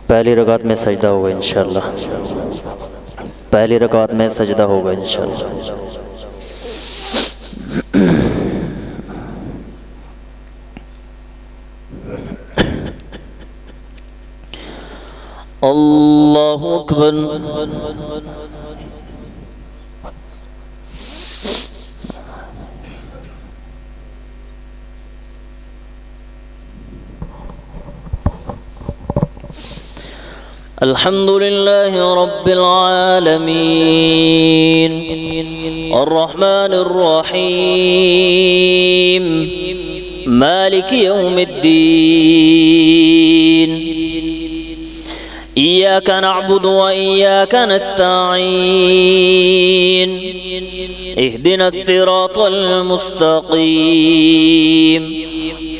पहली रकात में सजदा होगा इंशाअल्लाह। पहली रकात में सजदा होगा इंशाअल्लाह। अल्लाहु अकबर। अल्हम्दुलिल्लाह रब्बिल आलमीन अर्रहमानिर रहीम मालिकि यौमिद्दीन इय्याका नअबुदु व इय्याका नस्तईन इहदिनस सिरातल मुस्तकीम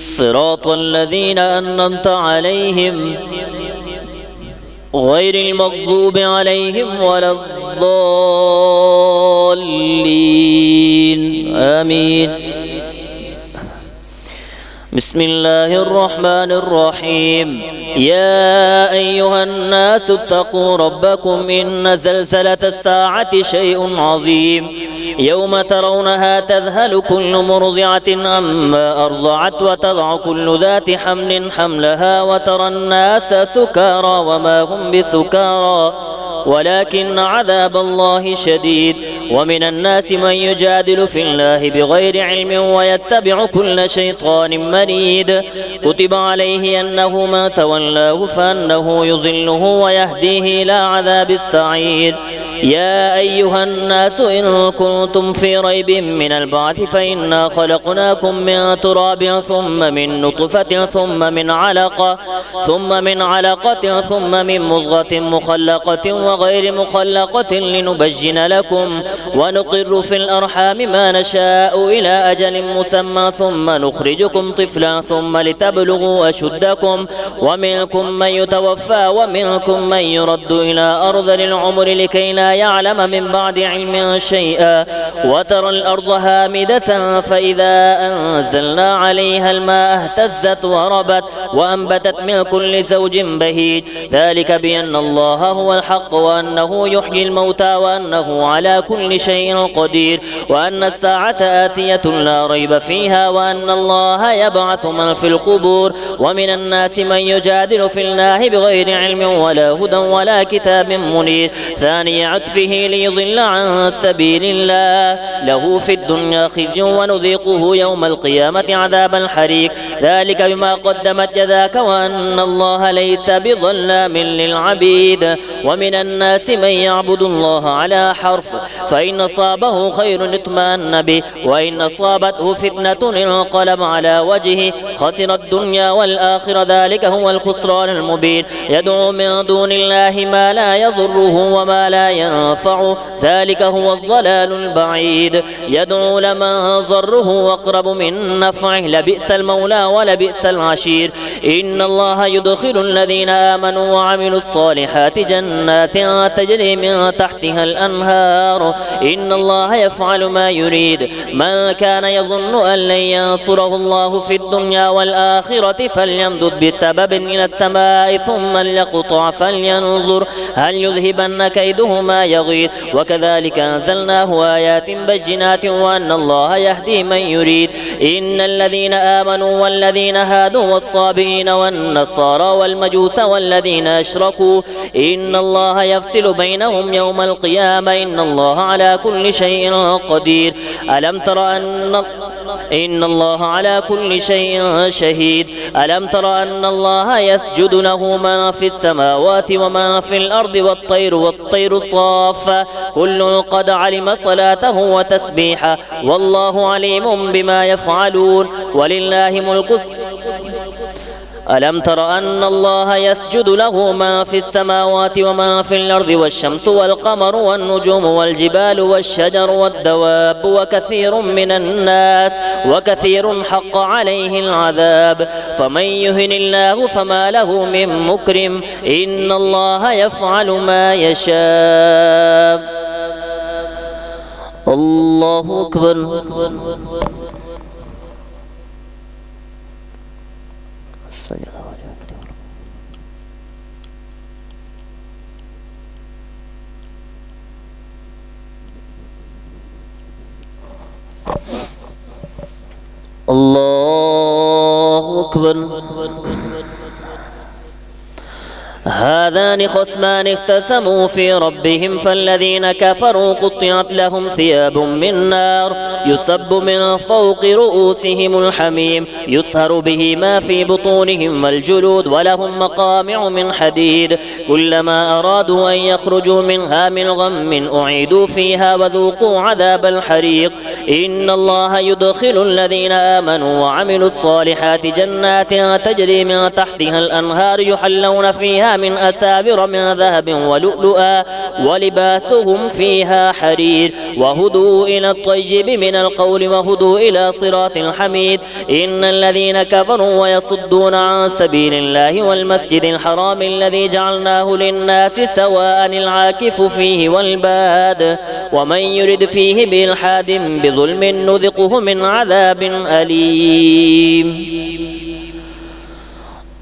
सिरातल लज़ीना अन्अमता अलैहिम गैरिल मग़ज़ूबि अलैहिम वलद्दाल्लीन आमीन। बिस्मिल्लाहिर्रहमानिर्रहीम या अय्युहन्नास इत्तक़ू रब्बकुम इन्न ज़लज़लतस्साअति शैउन अज़ीम यौम तरौनहा तज़हलु कुल्लु मुर्दिअतिन अम्मा अर्ज़अत व तज़अु कुल्लु ज़ाति हम्लिन हम्लहा व तरन्नास सुकारा व मा हुम बिसुकारा वलाकिन्न अज़ाबल्लाहि शदीद व मिनन्नास मन युजादिलु फिल्लाहि बिगैरि इल्मिन व यत्तबिअु कुल्ल शैतानिन मरीद कुतिब अलैहि अन्नहु मन तवल्लाहु फअन्नहु युज़िल्लुहु व यहदीहि इला अज़ाबिस सईर। या अय्युहन्नास इन कुन्तुम फी रैबिन मिनल बअथ फइन्ना खलक़नाकुम मिन तुराबिन थुम्मा मिन नुत्फ़तिन थुम्मा मिन अलक़तिन थुम्मा मिन मुज़ग़तिन मुख़ल्लक़तिन व गैरि मुख़ल्लक़तिन लिनुबय्यिन लकुम व नुक़िर्रु फ़िल अर्हाम मा नशाअु इला अजलिन मुसम्मा थुम्मा नुख़रिजुकुम तिफ़लन थुम्मा लितब्लुगु अशुद्दकुम व मिनकुम मन युतवफ़्फ़ा व मिनकुम मन युरद्दु इला अर्ज़लिल उम्रि लिकई ला यअलम मिन बअदि इल्मिन शैअन व तरल अर्ज़ हामिदतन फ़इज़ा अंज़लना अलैहा अलमाअ इहतज़्ज़त व रबत व अंबतत मिन कुल्लि ज़ौजिन बहीज ज़ालिक बिअन्नल्लाह हुवल हक़्क़ व अन्नहु युह्यिल मौता व अन्नहु अला कुल्लि शैइन क़दीर व अन्नस्साअत आतियतुन ला रैब फ़ीहा व अन्नल्लाह यबअथु मन फ़िल क़ुबूर व मिनन्नासि मन युजादिलु फ़िल्लाहि बिग़ैरि इल्मिन वला हुदन वला किताबिन मुनीर ثاني عطفه ليضل عن سبيل الله له في الدنيا خزي ونذيقه يوم القيامة عذاب الحريق ذلك بما قدمت يداك وأن الله ليس بظلام للعبيد ومن الناس من يعبد الله على حرف فإن أصابه خير اطمأن به وإن أصابته فتنة انقلب على وجهه خسر الدنيا والآخرة ذلك هو الخسران المبين يدعو من دون الله ما لا يضره وما لا ينفعه ذلك هو الضلال البعيد يدعو لمن ضره أقرب من نفعه لبئس المولى ولبئس العشير إن الله يدخل الذين آمنوا وعملوا الصالحات جنات تجري من تحتها الأنهار إن الله يفعل ما يريد من كان يظن أن لن ينصره الله في الدنيا والآخرة فليمدد بسبب إلى السماء ثم ليقطع فلينظر هل يذهبن كيده ما يغيظ وكذلك أنزلناه آيات بينات وأن الله يهدي من يريد إن الذين آمنوا والذين هادوا والصابئين والنصارى والمجوس والذين أشركوا إن الله يفصل بينهم يوم القيامة إن الله على كل شيء قدير ألم تر إن الله على كل شيء شهيد ألم تر أن الله يسجد له من في السماوات ومن في الأرض والطير صافا كل قد علم صلاته وتسبيحه والله عليم بما يفعلون ولله ملك ألم تر أن الله يسجد له ما في السماوات وما في الأرض والشمس والقمر والنجوم والجبال والشجر والدواب وكثير من الناس وكثير حق عليه العذاب فمن يهن الله فما له من مكرم إن الله يفعل ما يشاء. الله أكبر. الله أكبر. هذان خصمان اختصموا في ربهم فالذين كفروا قطعت لهم ثياب من نار يصب من فوق رؤوسهم الحميم يصهر به ما في بطونهم والجلود ولهم مقامع من حديد كلما أرادوا أن يخرجوا منها من غم أعيدوا فيها وذوقوا عذاب الحريق. إن الله يدخل الذين آمنوا وعملوا الصالحات جنات تجري من تحتها الأنهار يحلون فيها من أساور من ذهب ولؤلؤا ولباسهم فيها حرير وهدوا إلى الطيب من القول وهدوا إلى صراط الحميد. إن الذين كفروا ويصدون عن سبيل الله والمسجد الحرام الذي جعلناه للناس سواء العاكف فيه والباد ومن يرد فيه بإلحاد بظلم نذقه من عذاب أليم.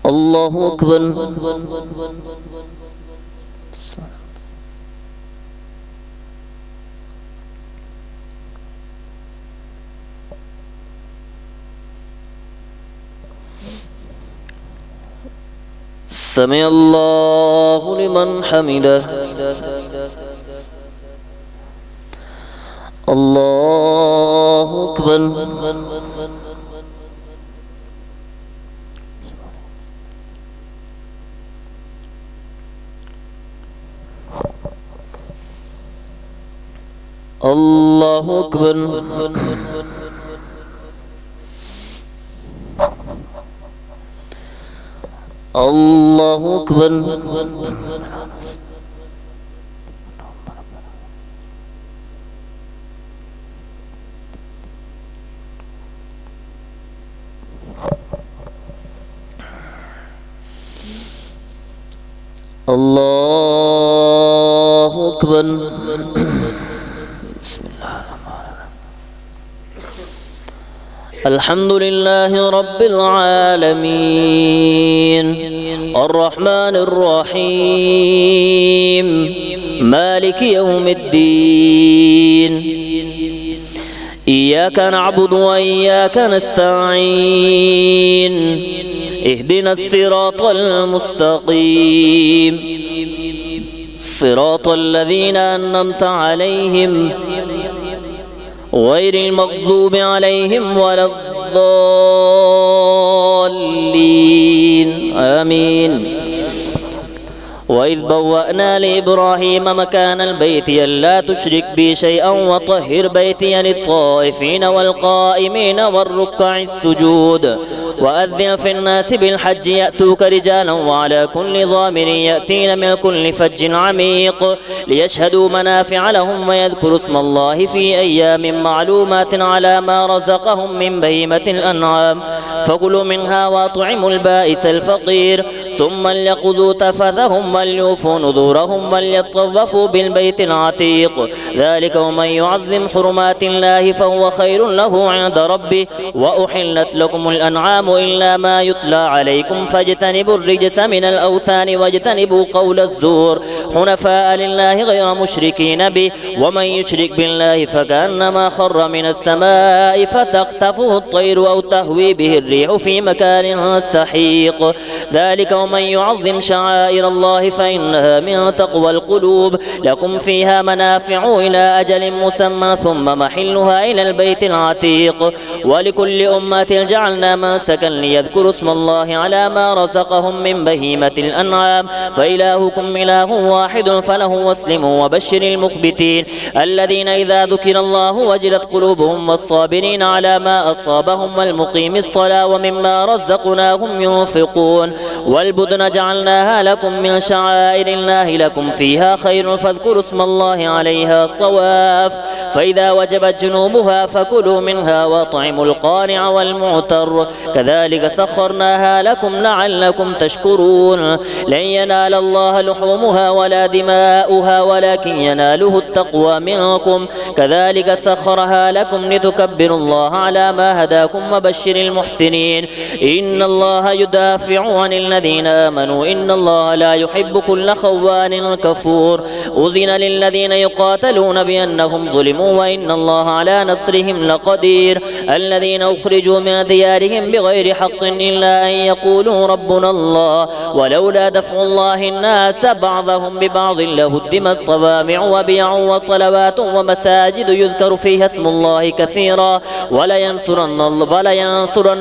الله أكبر. سمع الله لمن حمده. الله أكبر. الله أكبر. الله أكبر. الله أكبر. بسم الله الرحمن الرحيم. الحمد لله رب العالمين الرحمن الرحيم مالك يوم الدين إياك نعبد وإياك نستعين اهدنا الصراط المستقيم صراط الذين أنعمت عليهم غير المغضوب عليهم ولا الضالين آمين. وإذ بوأنا لإبراهيم مكان البيت ألا تشرك بي شيئا وطهر بيتي للطائفين والقائمين والركع السجود وأذن في الناس بالحج يأتوك رجالا وعلى كل ضامر يأتين من كل فج عميق ليشهدوا منافع لهم ويذكروا اسم الله في أيام معلومات على ما رزقهم من بهيمة الأنعام فكلوا منها وأطعموا البائس الفقير ثم ليقضوا تفثهم وليوفوا نذورهم وليطوفوا بالبيت العتيق ذلك ومن يعظم حرمات الله فهو خير له عند ربه وأحلت لكم الأنعام إلا ما يتلى عليكم فاجتنبوا الرجس من الأوثان واجتنبوا قول الزور حنفاء لله غير مشركين به ومن يشرك بالله فكأنما خر من السماء فتخطفه الطير أو تهوي به الريح في مكان سحيق ذلك ومن يعظم شعائر الله فإنها من تقوى القلوب لكم فيها منافع إلى أجل مسمى ثم محلها إلى البيت العتيق ولكل أمة جعلنا منسكا ليذكروا اسم الله على ما رزقهم من بهيمة الأنعام فإلهكم إله واحد فله واسلموا وبشر المخبتين الذين إذا ذكر الله وجلت قلوبهم والصابرين على ما أصابهم والمقيم الصلاة ومما رزقناهم ينفقون والبدن جعلناها لكم من شعائر الله لكم فيها خير فاذكروا اسم الله عليها صواف فإذا وجبت جنوبها فكلوا منها واطعموا القانع والمعتر كذلك سخرناها لكم لعلكم تشكرون لن ينال الله لحومها ولا دماؤها ولكن يناله التقوى منكم كذلك سخرها لكم لتكبروا الله على ما هداكم وبشر المحسنين إن الله يدافع عن الذين آمنوا إن الله لا يحب كل خوان كفور أذن للذين يقاتلون بأنهم ظلموا وإن الله على نصرهم لقدير الذين أخرجوا من ديارهم بغير حق إلا أن يقولوا ربنا الله ولولا دفع الله الناس بعضهم ببعض لهدمت صوامع وبيع وصلوات ومساجد يذكر فيها اسم الله كثيرا ولينصرن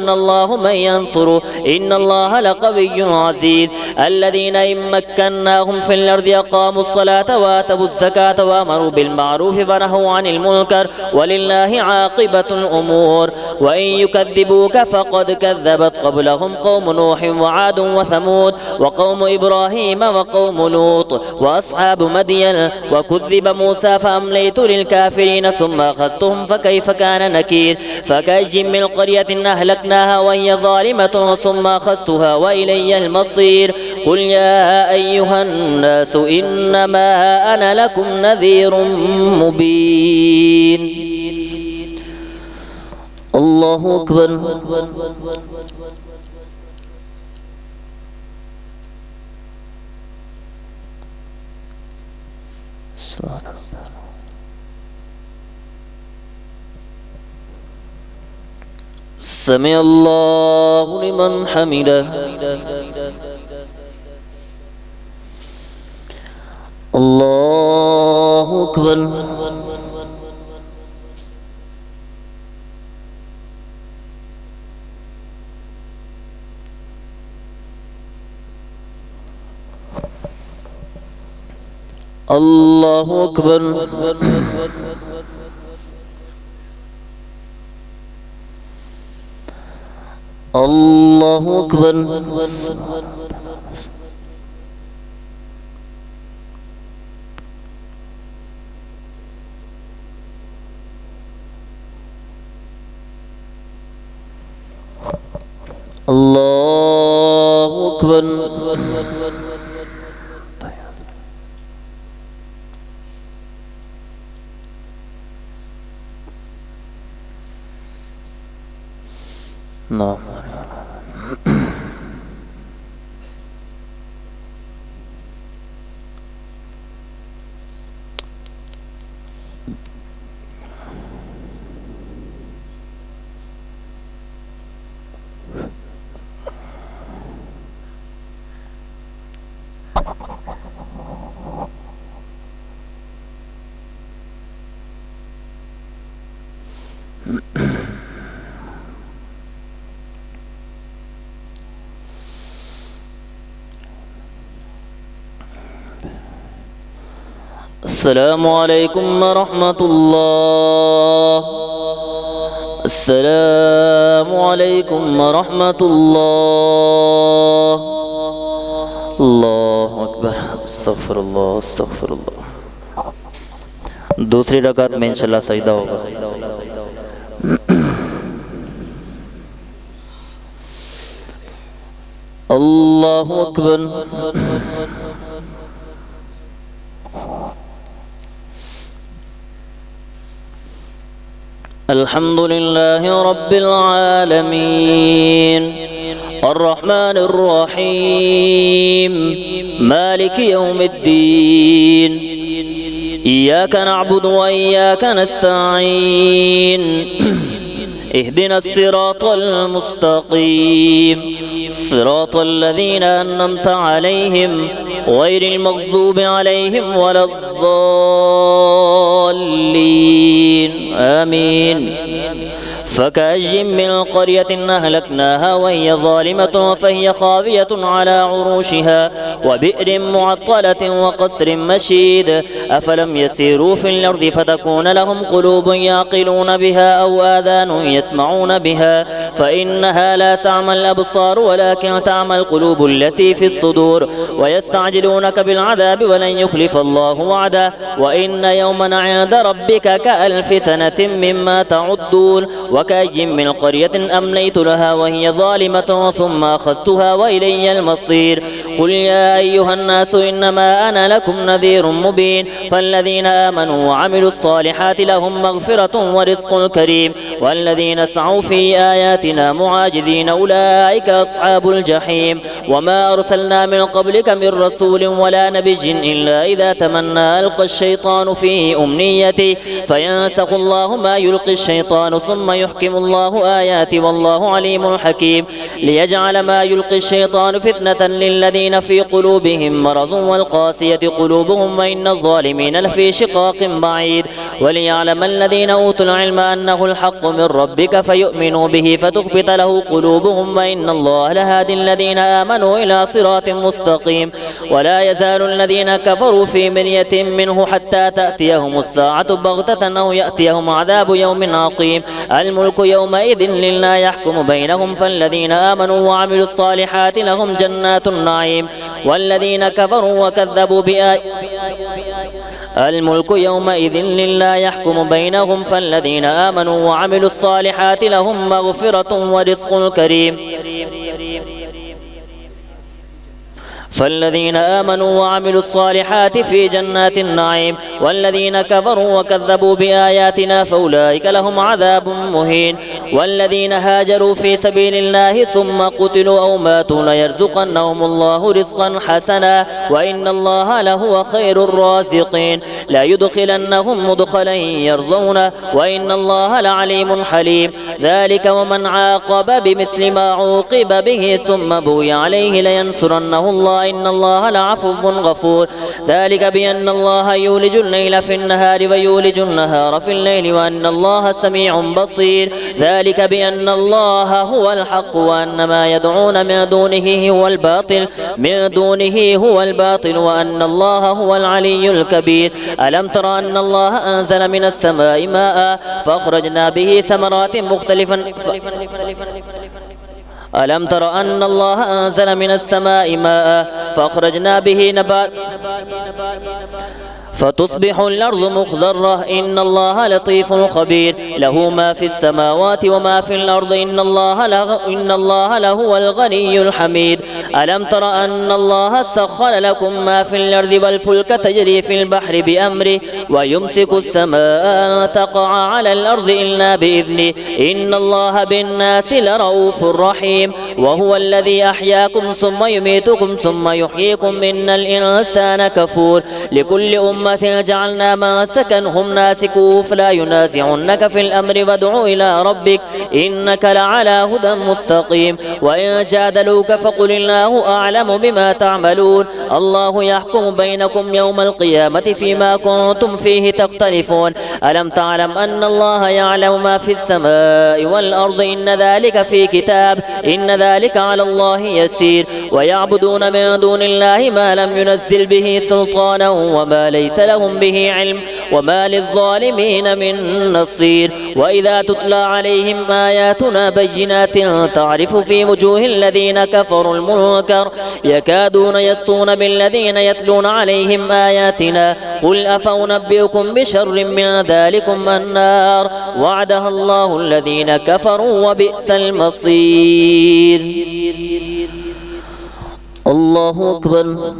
الله من ينصره إن الله لقوي عزيز الذين إن مكناهم في الأرض أقاموا الصلاة وآتوا الزكاة وأمروا بالمعروف ونهوا عن المنكر ولله عاقبة الأمور وإن يكذبوك فقد كذبت قبلهم قوم نوح وعاد وثمود وقوم إبراهيم وقوم لوط وأصحاب مدين وكذب موسى فأمليت للكافرين ثم أخذتهم فكيف كان نكير فكأي من قرية أهلكناها وهي ظالمة ثم أخذتها وإلي المصير قل يا أيها الناس إنما أنا لكم نذير مبين. الله أكبر. سمع الله لمن حمده. الله أكبر. الله أكبر. الله أكبر. الله أكبر. نعم. السلام عليكم ورحمة الله. السلام عليكم ورحمة الله. الله أكبر. استغفر الله استغفर الله. दूसरी रकात में इंशाल्लाह सजदा होगा. الله أكبر. الحمد لله رب العالمين الرحمن الرحيم مالك يوم الدين إياك نعبد وإياك نستعين اهدنا الصراط المستقيم صراط الذين أنعمت عليهم غير المغضوب عليهم ولا الضالين آمين. فكأي من قرية أهلكناها وهي ظالمة فهي خاوية على عروشها وبئر معطلة وقصر مشيد أفلم يسيروا في الأرض فتكون لهم قلوب يعقلون بها أو آذان يسمعون بها فإنها لا تعمى الأبصار ولكن تعمى القلوب التي في الصدور ويستعجلونك بالعذاب ولن يخلف الله وعده وإن يوما عند ربك كألف سنة مما تعدون. وكأي من قرية أمليت لها وهي ظالمة ثم أخذتها وإلي المصير قل يا أيها الناس إنما أنا لكم نذير مبين فالذين آمنوا وعملوا الصالحات لهم مغفرة ورزق كريم والذين سعوا في آياتنا معاجزين أولئك أصحاب الجحيم وما أرسلنا من قبلك من رسول ولا نبي إلا إذا تمنى ألقى الشيطان في أمنيته فينسخ الله ما يلقي الشيطان ثم يحكم الله آياته والله عليم حكيم ليجعل ما يلقي الشيطان فتنة للذين في قلوبهم مرض والقاسية قلوبهم وإن الظالمين لفي شقاق بعيد وليعلم الذين أوتوا العلم أنه الحق من ربك فيؤمنوا به فتخبت له قلوبهم وإن الله لهادي الذين آمنوا إلى صراط مستقيم ولا يزال الذين كفروا في مرية منه حتى تأتيهم الساعة بغتة أو يأتيهم عذاب يوم عقيم الملك يومئذ لله يحكم بينهم فالذين آمنوا وعملوا الصالحات لهم جنات النعيم والذين كفروا وكذبوا الملك يومئذ لله يحكم بينهم فالذين آمنوا وعملوا الصالحات لهم مغفرة ورزق كريم فالذين آمنوا وعملوا الصالحات في جنات النعيم والذين كفروا وكذبوا بآياتنا فأولئك لهم عذاب مهين والذين هاجروا في سبيل الله ثم قتلوا أو ماتوا ليرزقنهم الله رزقا حسنا وإن الله لهو خير الرازقين لا يدخلنهم مدخلا يرضونه وإن الله لعليم حليم ذلك ومن عاقب بمثل ما عوقب به ثم بغي عليه لينصرنه الله إن الله لعفو غفور ذلك بأن الله يولج الليل في النهار ويولج النهار في الليل وأن الله سميع بصير ذلك بأن الله هو الحق وأن ما يدعون من دونه هو الباطل وأن الله هو العلي الكبير ألم تر أن الله أنزل من السماء ماء فأخرجنا به ثمرات مختلفا ألم تر أن الله أنزل من السماء ماء فأخرجنا به نبات فتصبح الأرض مخضرة إن الله لطيف خبير له ما في السماوات وما في الأرض إن الله لهو الغني الحميد ألم تر أن الله سخر لكم ما في الأرض والفلك تجري في البحر بأمره ويمسك السماء أن تقع على الأرض إلا بإذنه إن الله بالناس لرؤوف رحيم وهو الذي أحياكم ثم يميتكم ثم يحييكم إن الإنسان كفور لكل أمة جعلنا ما سكنهم ناسكوه فلا ينازعنك في الأمر وادع إلى ربك إنك لعلى هدى مستقيم وإن جادلوك فقل الله أعلم بما تعملون الله يحكم بينكم يوم القيامة فيما كنتم فيه تختلفون ألم تعلم أن الله يعلم ما في السماء والأرض إن ذلك في كتاب إن ذلك على الله يسير ويعبدون من دون الله ما لم ينزل به سلطانا وما ليس لهم به علم وما للظالمين من نصير وإذا تتلى عليهم آياتنا بينات تعرف في وجوه الذين كفروا المنكر يكادون يسطون بالذين يتلون عليهم آياتنا قل أفأنبئكم بشر من ذلكم النار وعدها الله الذين كفروا وبئس المصير الله أكبر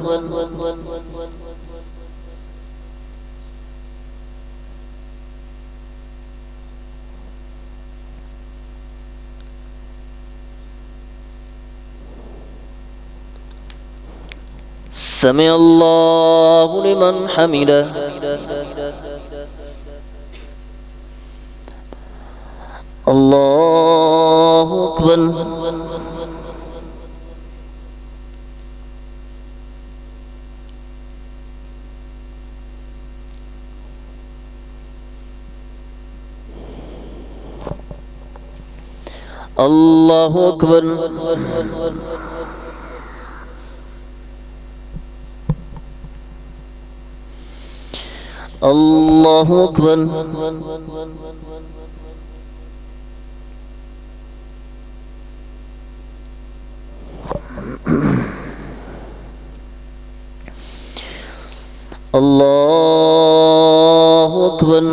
سمع الله لمن حمده الله أكبر الله أكبر الله أكبر الله أكبر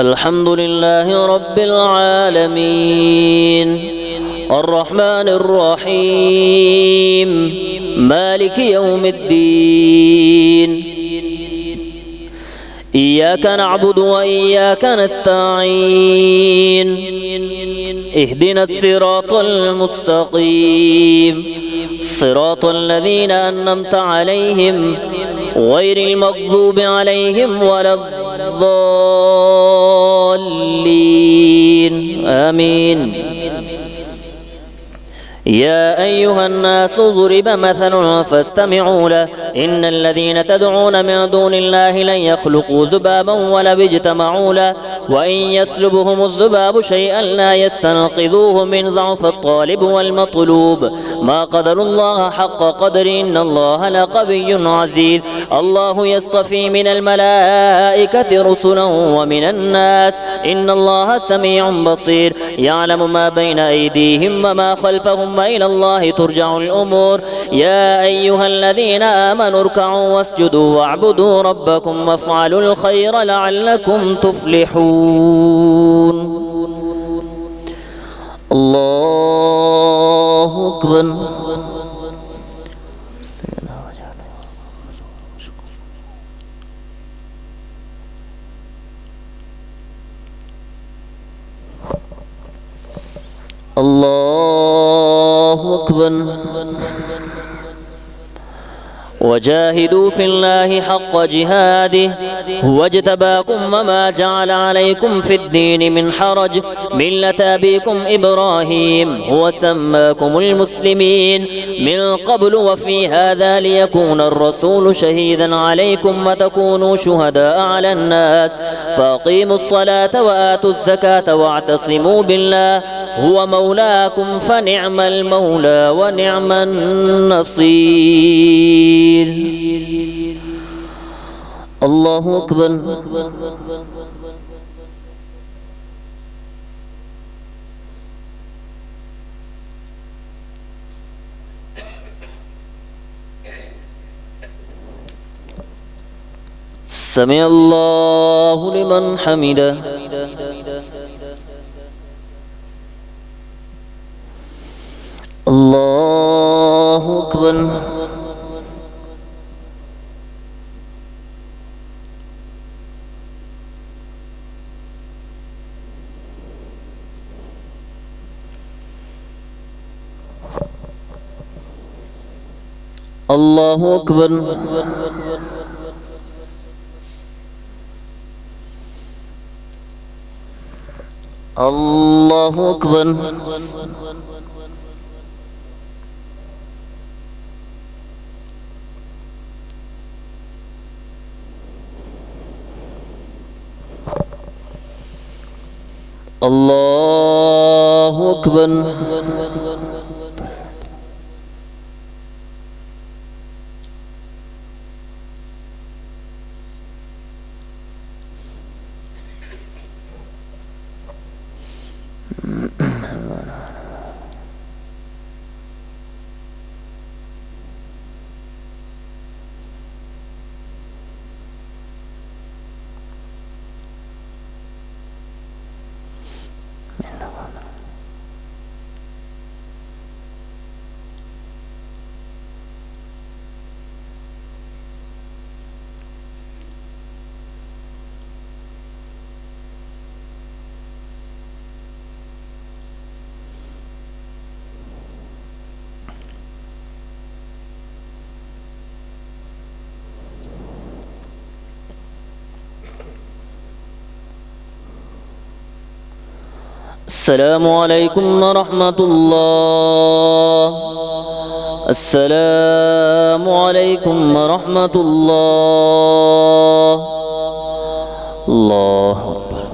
الحمد لله رب العالمين الرحمن الرحيم مالك يوم الدين إياك نعبد وإياك نستعين اهدنا الصراط المستقيم صراط الذين أنعمت عليهم غير المغضوب عليهم ولا الضالين آمين. يا أيها الناس ضرب مثل فاستمعوا له إن الذين تدعون من دون الله لن يخلقوا ذبابا ولو اجتمعوا له وإن يسلبهم الذباب شيئا لا يستنقذوه من ضعف الطالب والمطلوب ما قدر الله حق قدر إن الله لقوي عزيز. الله يصطفي من الملائكة رسلا ومن الناس إن الله سميع بصير يعلم ما بين أيديهم وما خلفهم وإلى الله ترجع الأمور. يا أيها الذين آمنوا اركعوا واسجدوا واعبدوا ربكم وافعلوا الخير لعلكم تفلحون. الله أكبر. الله أكبر. وجاهدوا في الله حق جهاده هو اجتباكم وما جعل عليكم في الدين من حرج ملة أبيكم إبراهيم هو سماكم المسلمين من قبل وفي هذا ليكون الرسول شهيدا عليكم وتكونوا شهداء على الناس فأقيموا الصلاة وآتوا الزكاة واعتصموا بالله هو مولاكم فنعم المولى ونعم النصير. الله أكبر. سمع الله لمن حمده. الله أكبر. الله أكبر. الله أكبر. الله أكبر. السلام عليكم ورحمة الله. السلام عليكم ورحمة الله. الله أكبر.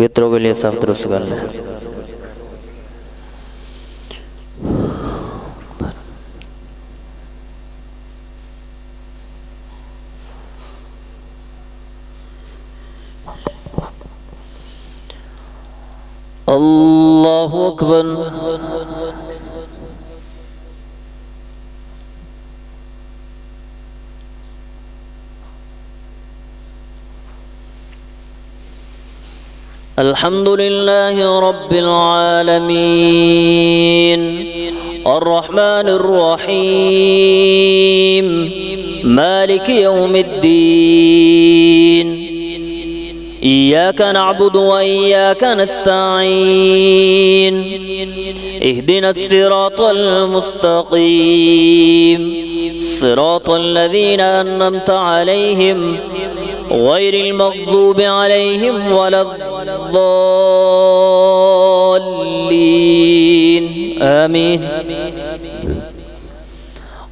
वित्रों के लिए सब दुरुस्त कर लें. الله أكبر. الحمد لله رب العالمين الرحمن الرحيم مالك يوم الدين إياك نعبد وإياك نستعين اهدنا الصراط المستقيم صراط الذين أنعمت عليهم غير المغضوب عليهم ولا الضالين آمين.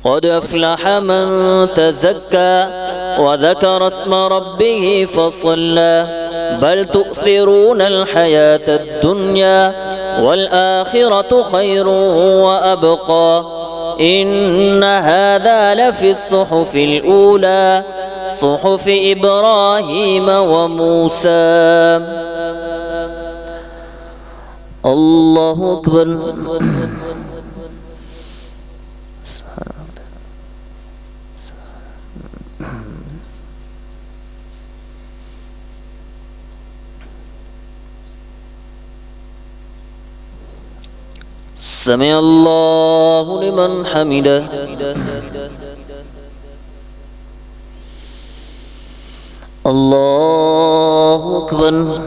قد أفلح من تزكى وذكر اسم ربه فصلى بل تؤثرون الحياة الدنيا والآخرة خير وأبقى إن هذا لفي الصحف الأولى صحف إبراهيم وموسى. الله أكبر. سمع الله لمن حمده. الله أكبر.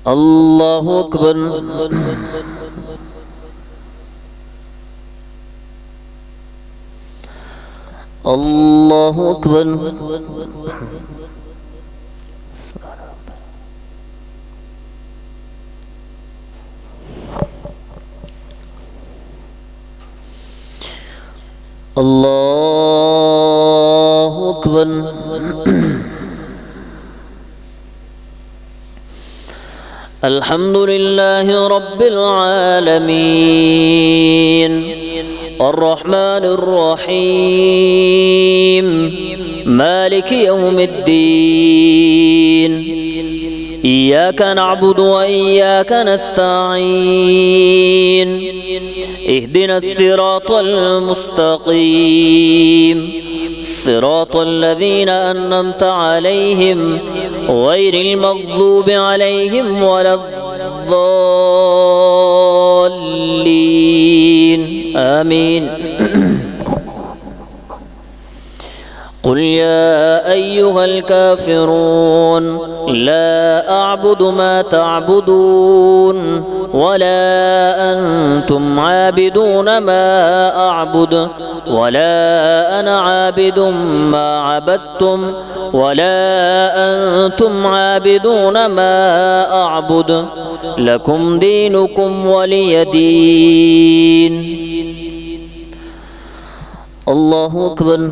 الله أكبر. الله أكبر. الله أكبر. الحمد لله رب العالمين الرحمن الرحيم مالك يوم الدين إياك نعبد وإياك نستعين اهدنا الصراط المستقيم صراط الذين أنعمت عليهم غير المغضوب عليهم ولا الضالين آمين. قل يا أيها الكافرون لا أعبد ما تعبدون ولا أنتم عابدون ما أعبد ولا أنا عابد ما عبدتم ولا أنتم عابدون ما أعبد لكم دينكم ولي دين. الله أكبر.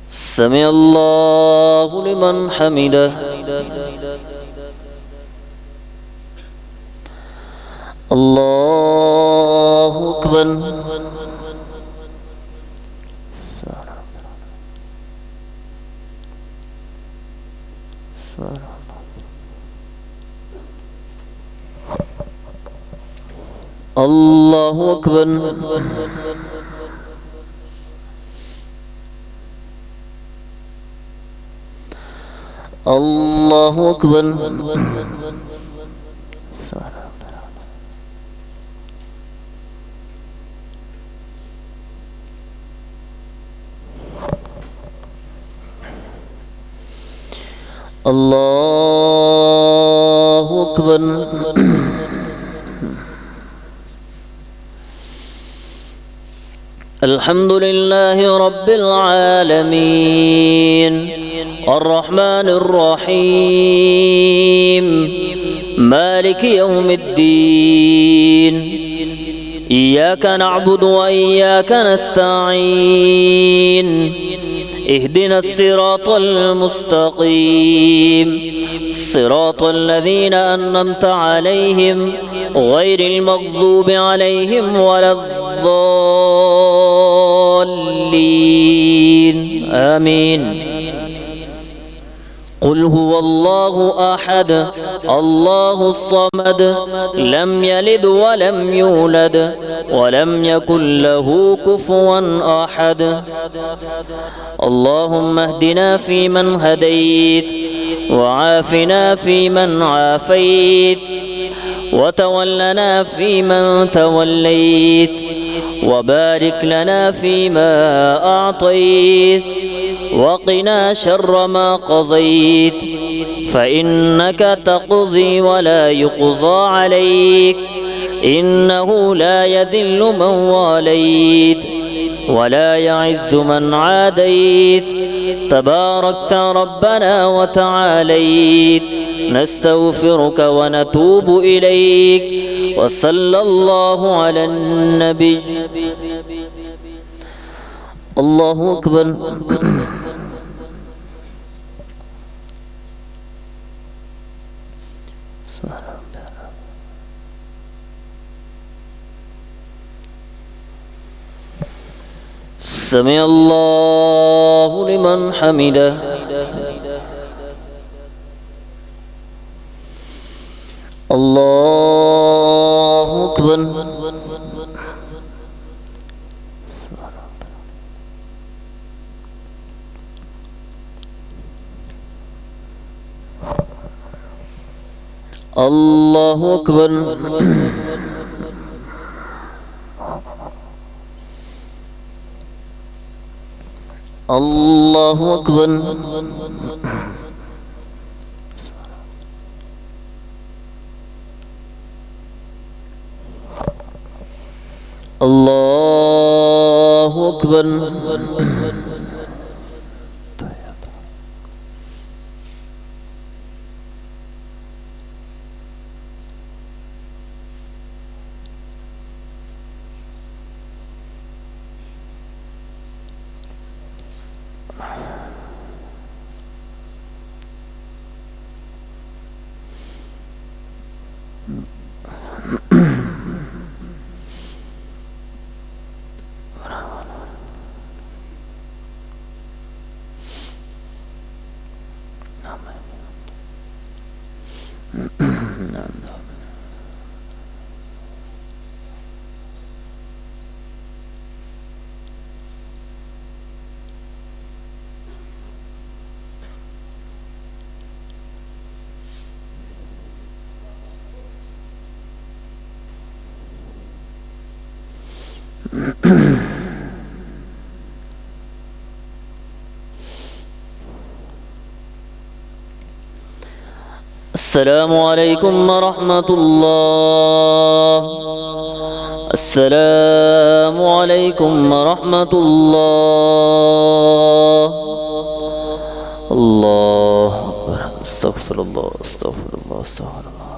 سمع الله لمن حمده. الله أكبر. الله أكبر. الله أكبر. الله أكبر. الحمد لله رب العالمين الرحمن الرحيم مالك يوم الدين إياك نعبد وإياك نستعين اهدنا الصراط المستقيم صراط الذين أنعمت عليهم غير المغضوب عليهم ولا الضالين الضالين آمين. قل هو الله أحد الله الصمد لم يلد ولم يولد ولم يكن له كفوا أحد. اللهم اهدنا فيمن هديت وعافنا فيمن عافيت وتولنا فيمن توليت وبارك لنا فيما أعطيت وقنا شر ما قضيت فإنك تقضي ولا يقضى عليك إنه لا يذل من واليت ولا يعز من عاديت تباركت ربنا وتعاليت. نستغفرك ونتوب إليك وصلى الله على النبي. الله أكبر. سمع الله لمن حمده. الله أكبر. الله أكبر. الله أكبر. الله أكبر. السلام عليكم ورحمة الله. السلام عليكم ورحمة الله. الله أكبر. استغفر الله استغفر الله استغفر الله.